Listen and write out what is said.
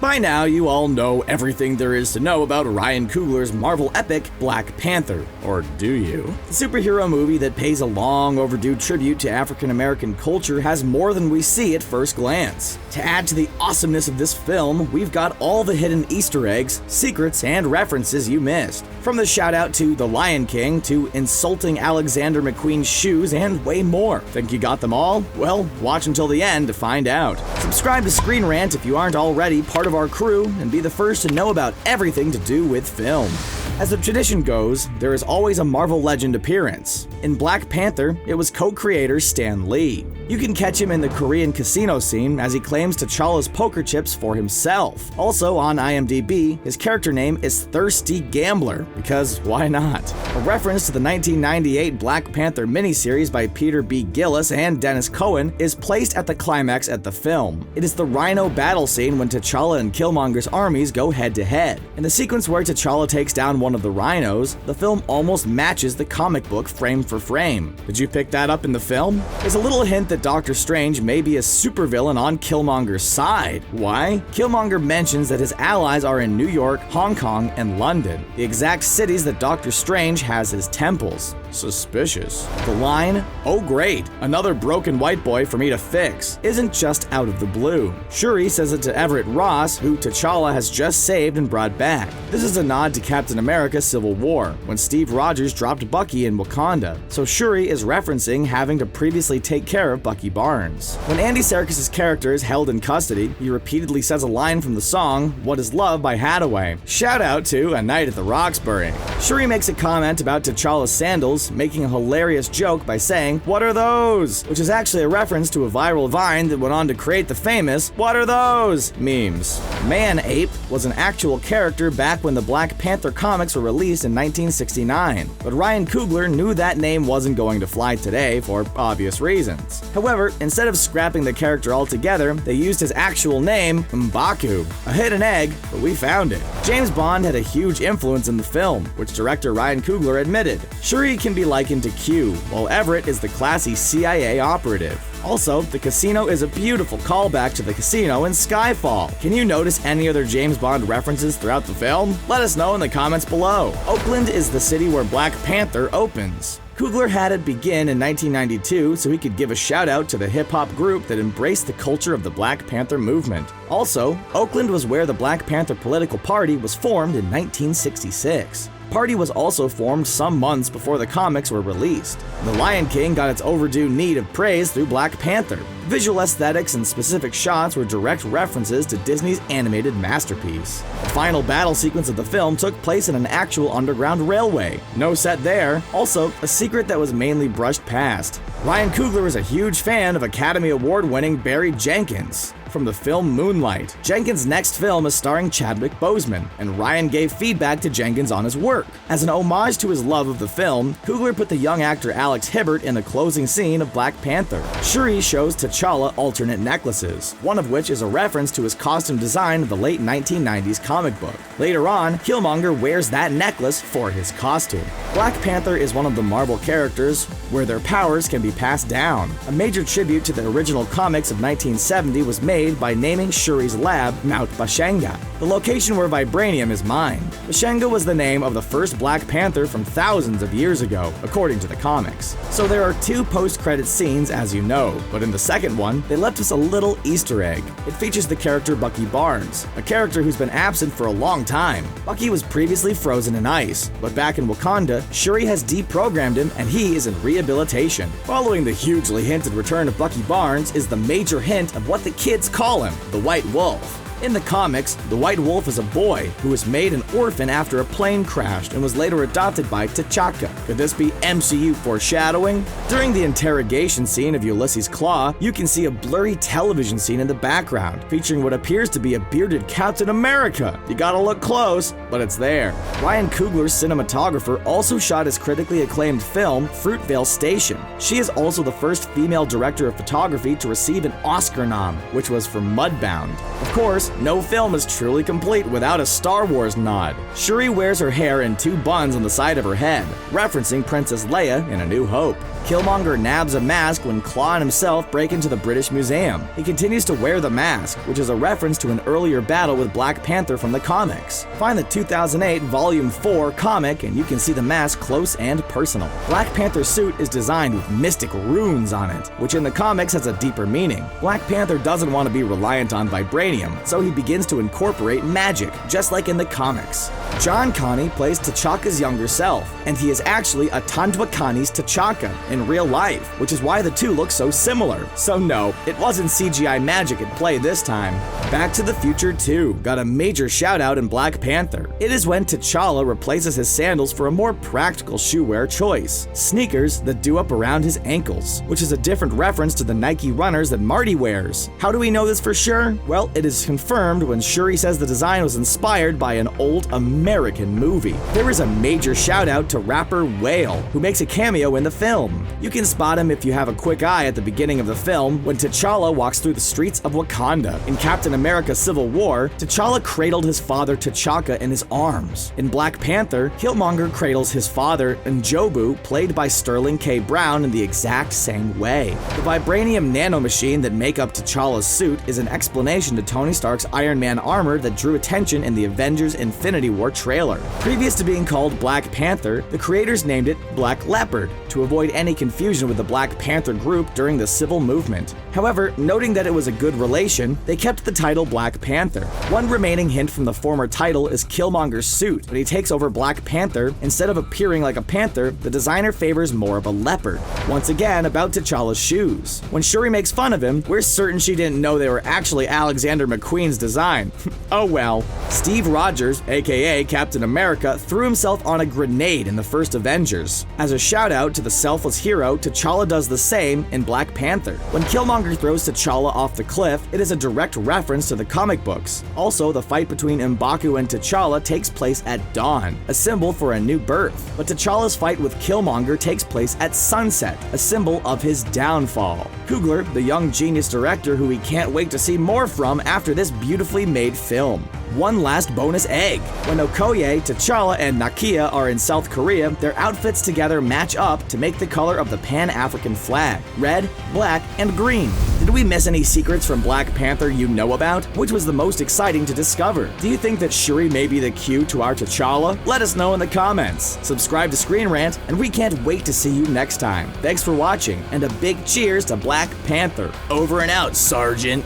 By now, you all know everything there is to know about Ryan Coogler's Marvel epic Black Panther, or do you? The superhero movie that pays a long overdue tribute to African American culture has more than we see at first glance. To add to the awesomeness of this film, we've got all the hidden Easter eggs, secrets, and references you missed. From the shout out to The Lion King to insulting Alexander McQueen's shoes and way more. Think you got them all? Well, watch until the end to find out. Subscribe to Screen Rant if you aren't already part of our crew and be the first to know about everything to do with film. As the tradition goes, there is always a Marvel Legend appearance. In Black Panther, it was co-creator Stan Lee. You can catch him in the Korean casino scene as he claims T'Challa's poker chips for himself. Also on IMDb, his character name is Thirsty Gambler, because why not? A reference to the 1998 Black Panther miniseries by Peter B. Gillis and Dennis Cohen is placed at the climax of the film. It is the Rhino battle scene when T'Challa and Killmonger's armies go head-to-head. In the sequence where T'Challa takes down one of the rhinos, the film almost matches the comic book frame for frame. Did you pick that up in the film? There's a little hint that Doctor Strange may be a supervillain on Killmonger's side. Why? Killmonger mentions that his allies are in New York, Hong Kong, and London, the exact cities that Doctor Strange has his temples. Suspicious. The line, "Oh great, another broken white boy for me to fix," isn't just out of the blue. Shuri says it to Everett Ross, who T'Challa has just saved and brought back. This is a nod to Captain America Civil War, when Steve Rogers dropped Bucky in Wakanda, so Shuri is referencing having to previously take care of Bucky Barnes. When Andy Serkis' character is held in custody, he repeatedly says a line from the song "What Is Love" by Hathaway. Shout out to A Night at the Roxbury. Shuri makes a comment about T'Challa's sandals, making a hilarious joke by saying, "What are those?" which is actually a reference to a viral Vine that went on to create the famous "What are those?" memes. Man-Ape was an actual character back when the Black Panther comics were released in 1969, but Ryan Coogler knew that name wasn't going to fly today for obvious reasons. However, instead of scrapping the character altogether, they used his actual name, M'Baku. A hidden egg, but we found it. James Bond had a huge influence in the film, which director Ryan Coogler admitted. Shuri can be likened to Q, while Everett is the classy CIA operative. Also, the casino is a beautiful callback to the casino in Skyfall. Can you notice any other James Bond references throughout the film? Let us know in the comments below. Oakland is the city where Black Panther opens. Coogler had it begin in 1992 so he could give a shout out to the hip-hop group that embraced the culture of the Black Panther movement. Also, Oakland was where the Black Panther political party was formed in 1966. The party was also formed some months before the comics were released. The Lion King got its overdue need of praise through Black Panther. Visual aesthetics and specific shots were direct references to Disney's animated masterpiece. The final battle sequence of the film took place in an actual underground railway. No set there. Also, a secret that was mainly brushed past. Ryan Coogler is a huge fan of Academy Award-winning Barry Jenkins from the film Moonlight. Jenkins' next film is starring Chadwick Boseman, and Ryan gave feedback to Jenkins on his work. As an homage to his love of the film, Coogler put the young actor Alex Hibbert in the closing scene of Black Panther. Shuri shows T'Challa alternate necklaces, one of which is a reference to his costume design of the late 1990s comic book. Later on, Killmonger wears that necklace for his costume. Black Panther is one of the Marvel characters where their powers can be passed down. A major tribute to the original comics of 1970 was made by naming Shuri's lab Mount Bashenga, the location where vibranium is mined. Bashenga was the name of the first Black Panther from thousands of years ago, according to the comics. So there are two post-credit scenes, as you know, but in the second one, they left us a little Easter egg. It features the character Bucky Barnes, a character who's been absent for a long time. Bucky was previously frozen in ice, but back in Wakanda, Shuri has deprogrammed him and he is in rehabilitation. Following the hugely hinted return of Bucky Barnes is the major hint of what the kids call him, the White Wolf. In the comics, the White Wolf is a boy who was made an orphan after a plane crashed and was later adopted by T'Chaka. Could this be MCU foreshadowing? During the interrogation scene of Ulysses Claw, you can see a blurry television scene in the background, featuring what appears to be a bearded Captain America. You gotta look close, but it's there. Ryan Coogler's cinematographer also shot his critically acclaimed film, Fruitvale Station. She is also the first female director of photography to receive an Oscar nom, which was for Mudbound. Of course, no film is truly complete without a Star Wars nod. Shuri wears her hair in 2 buns on the side of her head, referencing Princess Leia in A New Hope. Killmonger nabs a mask when Klaue and himself break into the British Museum. He continues to wear the mask, which is a reference to an earlier battle with Black Panther from the comics. Find the 2008 Volume 4 comic and you can see the mask close and personal. Black Panther's suit is designed with mystic runes on it, which in the comics has a deeper meaning. Black Panther doesn't want to be reliant on vibranium, so he begins to incorporate magic, just like in the comics. John Kani plays T'Chaka's younger self, and he is actually a Tandwa Kani's T'Chaka in real life, which is why the two look so similar. So no, it wasn't CGI magic at play this time. Back to the Future 2 got a major shout out in Black Panther. It is when T'Challa replaces his sandals for a more practical shoe wear choice, sneakers that do up around his ankles, which is a different reference to the Nike runners that Marty wears. How do we know this for sure? Well, it is confirmed when Shuri says the design was inspired by an old American movie. There is a major shout out to rapper Whale, who makes a cameo in the film. You can spot him if you have a quick eye at the beginning of the film when T'Challa walks through the streets of Wakanda. In Captain America Civil War, T'Challa cradled his father T'Chaka in his arms. In Black Panther, Killmonger cradles his father Njobu, played by Sterling K. Brown, in the exact same way. The vibranium nanomachine that make up T'Challa's suit is an explanation to Tony Stark's Iron Man armor that drew attention in the Avengers Infinity War trailer. Previous to being called Black Panther, the creators named it Black Leopard to avoid any confusion with the Black Panther group during the civil movement. However, noting that it was a good relation, they kept the title Black Panther. One remaining hint from the former title is Killmonger's suit. When he takes over Black Panther, instead of appearing like a panther, the designer favors more of a leopard. Once again, about T'Challa's shoes. When Shuri makes fun of him, we're certain she didn't know they were actually Alexander McQueen's design. Oh well. Steve Rogers, aka Captain America, threw himself on a grenade in the first Avengers. As a shout out to the selfless hero, T'Challa does the same in Black Panther. When Killmonger throws T'Challa off the cliff, it is a direct reference to the comic books. Also, the fight between M'Baku and T'Challa takes place at dawn, a symbol for a new birth. But T'Challa's fight with Killmonger takes place at sunset, a symbol of his downfall. Coogler, the young genius director who we can't wait to see more from after this beautifully made film. One last bonus egg. When Okoye, T'Challa, and Nakia are in South Korea, their outfits together match up to make the color of the Pan-African flag: red, black, and green. Did we miss any secrets from Black Panther you know about? Which was the most exciting to discover? Do you think that Shuri may be the cue to our T'Challa? Let us know in the comments. Subscribe to Screen Rant, and we can't wait to see you next time. Thanks for watching, and a big cheers to Black Panther. Over and out, Sergeant.